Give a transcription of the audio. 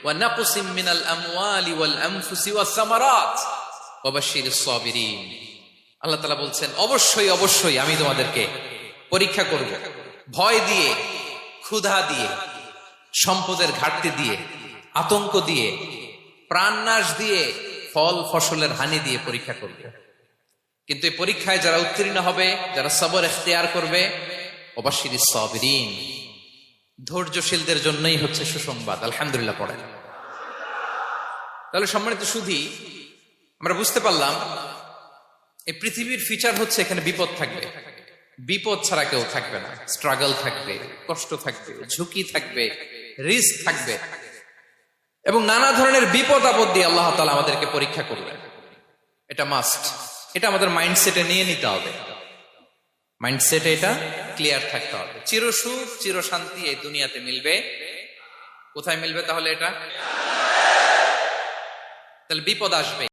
ওয়া নাকসিম মিনাল আমওয়ালি ওয়াল আনফুসি ওয়াস সামারাত ওয়া বাশশিরিস সাবিরিন। আল্লাহ তাআলা বলছেন অবশ্যই অবশ্যই আমি তোমাদেরকে পরীক্ষা করব, ভয় দিয়ে, ক্ষুধা দিয়ে, সম্পদের ঘাটতি দিয়ে, আতঙ্ক দিয়ে, প্রাণনাশ দিয়ে, ফল ফসলের হানি দিয়ে পরীক্ষা করব। কিন্তু এই পরীক্ষায় যারা উত্তীর্ণ হবে, যারা সবর ইখতিয়ার করবে, ওয়াবাশশিরিস সাবিরিন, ধৈর্যশীলদের জন্যই হচ্ছে সুসংবাদ। আলহামদুলিল্লাহ পড়েন। তাহলে সম্মানিত সুধী, আমরা বুঝতে পারলাম এই পৃথিবীর ফিচার হচ্ছে এখানে বিপদ থাকবে, বিপদ ছাড়া কেউ থাকবে না। স্ট্রাগল থাকবে, কষ্ট থাকবে, ঝুঁকি থাকবে, রিস্ক থাকবে, এবং নানা ধরনের বিপদ আপদ দিয়ে আল্লাহ তাআলা আমাদেরকে পরীক্ষা করবেন। এটা মাস্ট, এটা আমাদের মাইন্ডসেটে নিয়ে নিতে হবে। মাইন্ডসেটে এটা ক্লিয়ার থাকতে হবে। চিরসুখ চিরশান্তি এই দুনিয়াতে মিলবে, কোথায় মিলবে তাহলে? এটা তাহলে বিপদ আসবে।